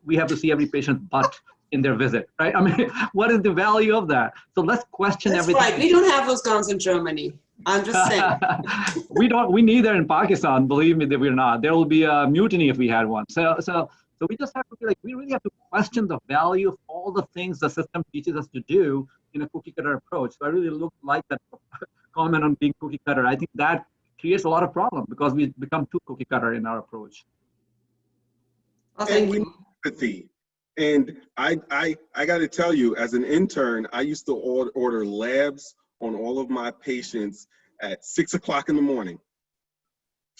we have to see every patient's butt in their visit, right? I mean, what is the value of that? So let's question everything. That's right. We don't have those gowns in Germany. I'm just saying. We need that in Pakistan. Believe me that we're not. There will be a mutiny if we had one. So we just have to be like, we really have to question the value of all the things the system teaches us to do in a cookie cutter approach. So I really like that comment on being cookie cutter. I think that creates a lot of problem because we become too cookie cutter in our approach. Well, thank you. Empathy. And I got to tell you, as an intern, I used to order labs on all of my patients at 6 o'clock in the morning.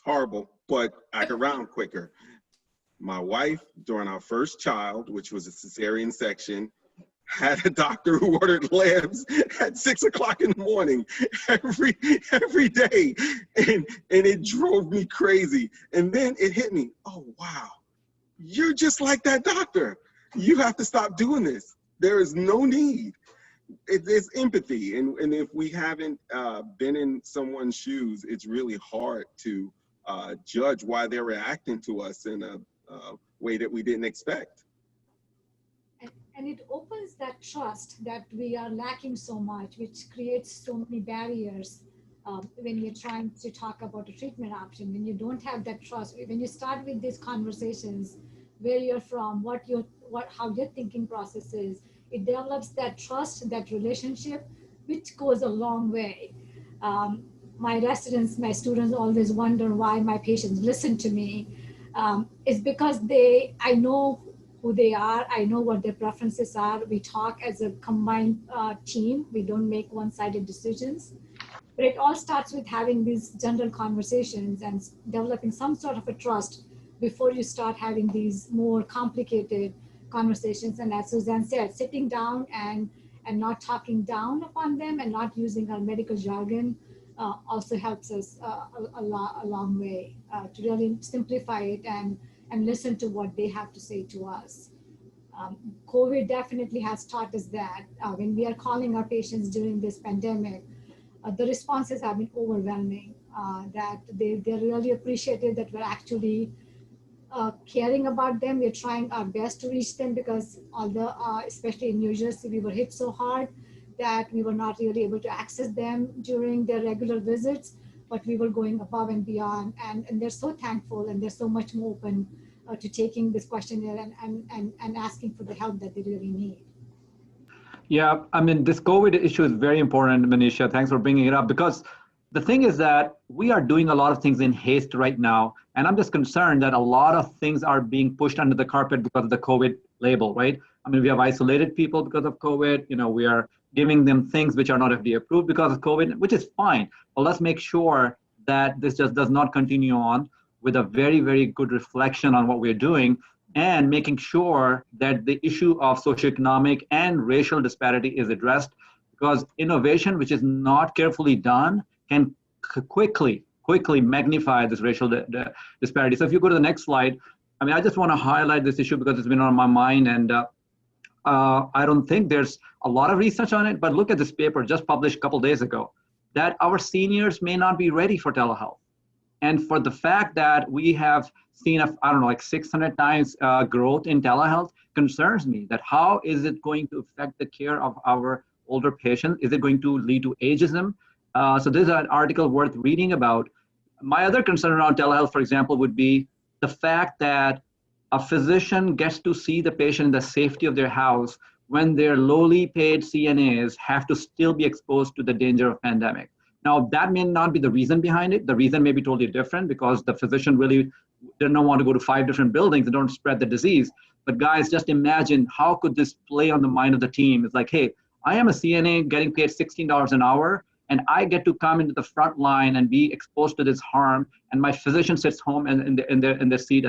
Horrible, but I could round quicker. My wife, during our first child, which was a cesarean section, had a doctor who ordered labs at 6 o'clock in the morning every day. And it drove me crazy. And then it hit me, oh, wow, you're just like that doctor. You have to stop doing this. There is no need. It's empathy. And if we haven't been in someone's shoes, it's really hard to judge why they're reacting to us in a way that we didn't expect. And it opens that trust that we are lacking so much, which creates so many barriers when you're trying to talk about a treatment option. When you don't have that trust, when you start with these conversations, where you're from, how your thinking process is, it develops that trust, that relationship, which goes a long way. My residents, my students always wonder why my patients listen to me. It's because I know who they are. I know what their preferences are. We talk as a combined team. We don't make one-sided decisions. But it all starts with having these general conversations and developing some sort of a trust before you start having these more complicated conversations. And as Suzanne said, sitting down and not talking down upon them and not using our medical jargon also helps us a long way to really simplify it and listen to what they have to say to us. COVID definitely has taught us that when we are calling our patients during this pandemic, the responses have been overwhelming, that they're really appreciative that we're actually caring about them. We're trying our best to reach them because although, especially in New Jersey, we were hit so hard that we were not really able to access them during their regular visits, but we were going above and beyond. And they're so thankful and they're so much more open to taking this questionnaire and asking for the help that they really need. Yeah, I mean, this COVID issue is very important, Manisha. Thanks for bringing it up, because the thing is that we are doing a lot of things in haste right now. And I'm just concerned that a lot of things are being pushed under the carpet because of the COVID label, right? I mean, we have isolated people because of COVID. You know, we are giving them things which are not FDA approved because of COVID, which is fine. But let's make sure that this just does not continue on with a very, very good reflection on what we're doing, and making sure that the issue of socioeconomic and racial disparity is addressed, because innovation which is not carefully done can quickly magnify this racial disparity. So if you go to the next slide, I mean, I just want to highlight this issue because it's been on my mind, and I don't think there's a lot of research on it, but look at this paper just published a couple days ago, that our seniors may not be ready for telehealth. And for the fact that we have seen, I don't know, like 600 times growth in telehealth concerns me, that how is it going to affect the care of our older patients? Is it going to lead to ageism? So this is an article worth reading about. My other concern around telehealth, for example, would be the fact that a physician gets to see the patient in the safety of their house when their lowly paid CNAs have to still be exposed to the danger of pandemic. Now, that may not be the reason behind it. The reason may be totally different because the physician really didn't want to go to 5 different buildings and don't spread the disease. But guys, just imagine how could this play on the mind of the team? It's like, hey, I am a CNA getting paid $16 an hour, and I get to come into the front line and be exposed to this harm, and my physician sits home and in their seat,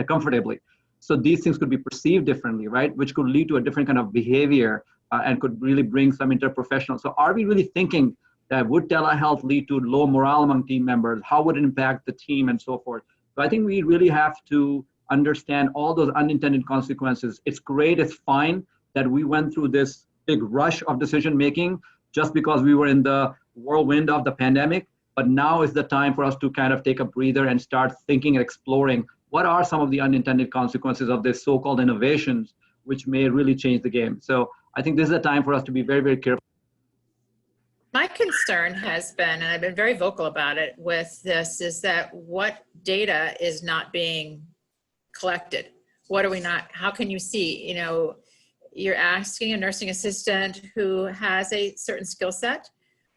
comfortably. So these things could be perceived differently, right? Which could lead to a different kind of behavior and could really bring some interprofessional. So are we really thinking that would telehealth lead to low morale among team members? How would it impact the team and so forth? So I think we really have to understand all those unintended consequences. It's great, it's fine that we went through this big rush of decision making just because we were in the whirlwind of the pandemic, but now is the time for us to kind of take a breather and start thinking and exploring what are some of the unintended consequences of this so-called innovations, which may really change the game. So I think this is a time for us to be very, very careful. My concern has been, and I've been very vocal about it with this, is that what data is not being collected? What are we not, how can you see, you're asking a nursing assistant who has a certain skill set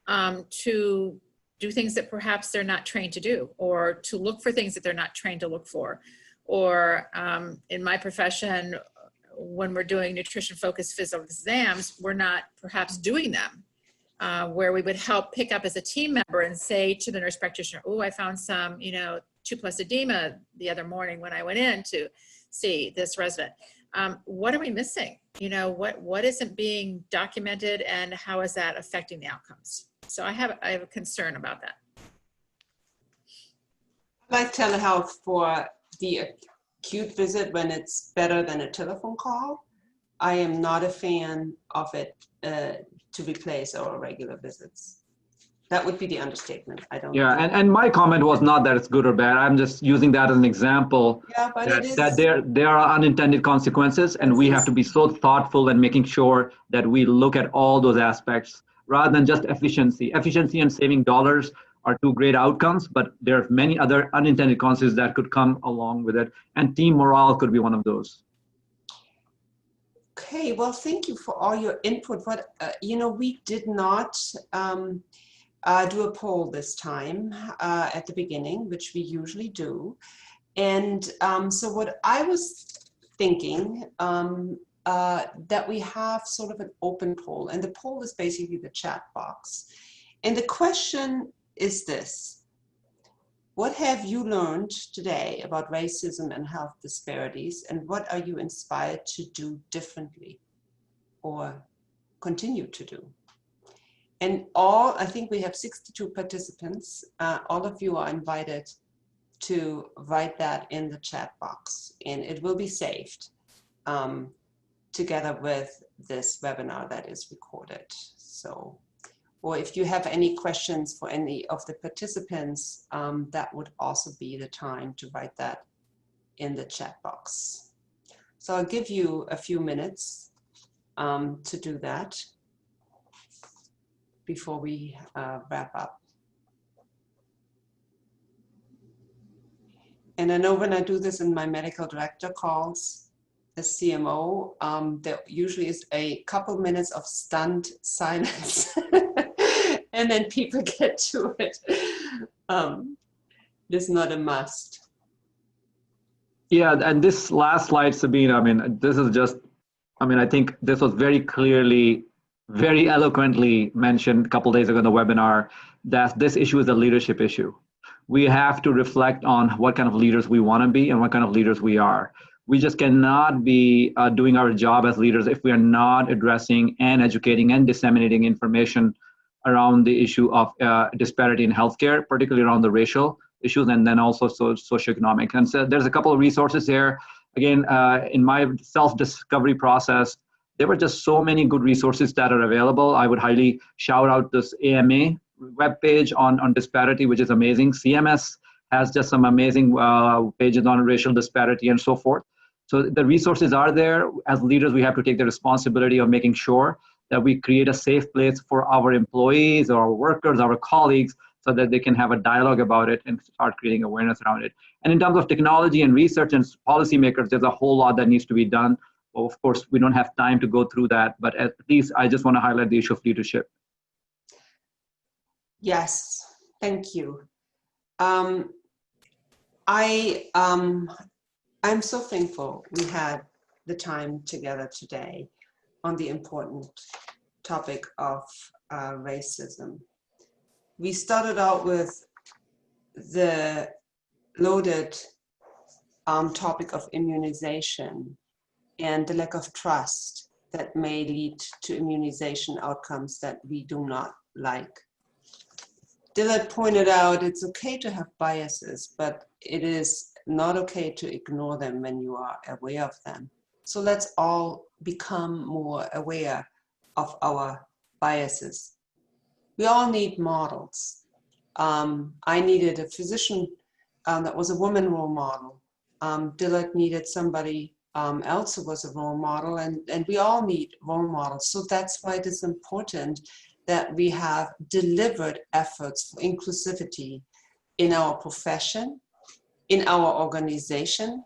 to do things that perhaps they're not trained to do, or to look for things that they're not trained to look for. Or in my profession, when we're doing nutrition-focused physical exams, we're not perhaps doing them. Where we would help pick up as a team member and say to the nurse practitioner, oh, I found some, 2+ edema the other morning when I went in to see this resident. What are we missing? you know, what isn't being documented and how is that affecting the outcomes? So I have a concern about that. I like telehealth for the acute visit when it's better than a telephone call. I am not a fan of it to replace our regular visits. That would be the understatement. I don't. Yeah, and my comment was not that it's good or bad. I'm just using that as an example. Yeah, but that, it is. that there are unintended consequences, and we have to be so thoughtful and making sure that we look at all those aspects rather than just efficiency. Efficiency and saving dollars are two great outcomes, but there are many other unintended consequences that could come along with it, and team morale could be one of those. Okay, well, thank you for all your input. But you know, we did not do a poll this time at the beginning, which we usually do. And so what I was thinking that we have sort of an open poll, and the poll is basically the chat box. And the question is this: what have you learned today about racism and health disparities, and what are you inspired to do differently or continue to do? And I think we have 62 participants. All of you are invited to write that in the chat box, and it will be saved together with this webinar that is recorded. So, or if you have any questions for any of the participants, that would also be the time to write that in the chat box. So I'll give you a few minutes to do that before we wrap up. And I know when I do this in my medical director calls, as CMO, there usually is a couple minutes of stunned silence. And then people get to it. It's not a must. Yeah, and this last slide, Sabine, I mean, this is just, I mean, I think this was very clearly, very eloquently mentioned a couple days ago in the webinar, that this issue is a leadership issue. We have to reflect on what kind of leaders we want to be and what kind of leaders we are. We just cannot be doing our job as leaders if we are not addressing and educating and disseminating information around the issue of disparity in healthcare, particularly around the racial issues, and then also socioeconomic. And so there's a couple of resources here. Again, in my self-discovery process, there were just so many good resources that are available. I would highly shout out this AMA webpage on disparity, which is amazing. CMS has just some amazing pages on racial disparity and so forth. So the resources are there. As leaders, we have to take the responsibility of making sure that we create a safe place for our employees, our workers, our colleagues, so that they can have a dialogue about it and start creating awareness around it. And in terms of technology and research and policymakers, there's a whole lot that needs to be done. Well, of course, we don't have time to go through that, but at least I just want to highlight the issue of leadership. Yes, thank you. I'm so thankful we had the time together today on the important topic of racism. We started out with the loaded topic of immunization and the lack of trust that may lead to immunization outcomes that we do not like. Dillard pointed out it's okay to have biases, but it is not okay to ignore them when you are aware of them. So let's all become more aware of our biases. We all need models. I needed a physician that was a woman role model. Dillard needed somebody else who was a role model, and we all need role models. So that's why it is important that we have deliberate efforts for inclusivity in our profession, in our organization,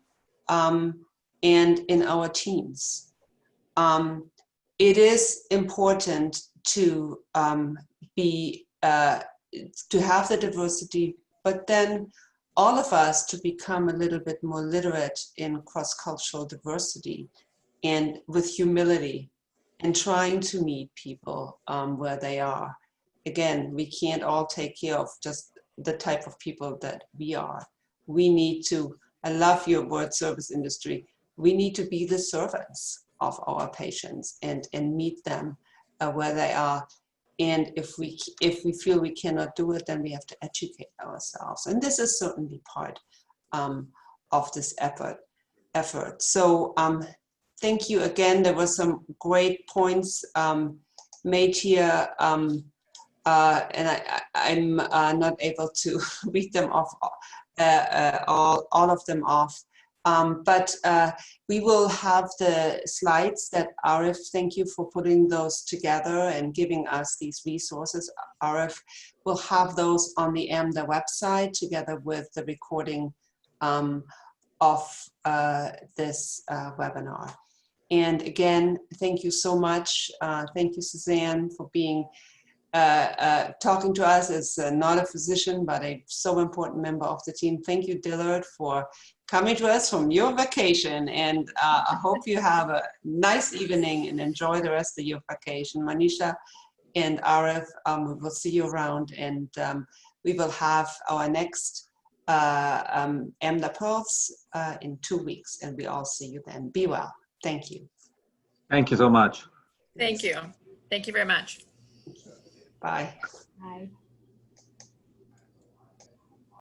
and in our teams. It is important to have the diversity, but then all of us to become a little bit more literate in cross-cultural diversity and with humility and trying to meet people where they are. Again, we can't all take care of just the type of people that we are. We need to, I love your word service industry, we need to be the servants of our patients and meet them where they are. And if we feel we cannot do it, then we have to educate ourselves. And this is certainly part of this effort. So thank you again. There were some great points made here, and I'm not able to read them off, all of them off. But we will have the slides that Arif, thank you for putting those together and giving us these resources. Arif will have those on the AMDA website together with the recording of this webinar. And again, thank you so much. Thank you, Suzanne, for being talking to us as not a physician, but a so important member of the team. Thank you, Dillard, for coming to us from your vacation. And I hope you have a nice evening and enjoy the rest of your vacation. Manisha and Arif, we will see you around, and we will have our next AMDA Pulse in 2 weeks, and we all see you then. Be well. Thank you. Thank you so much. Thank you. Thank you very much. Bye. Bye.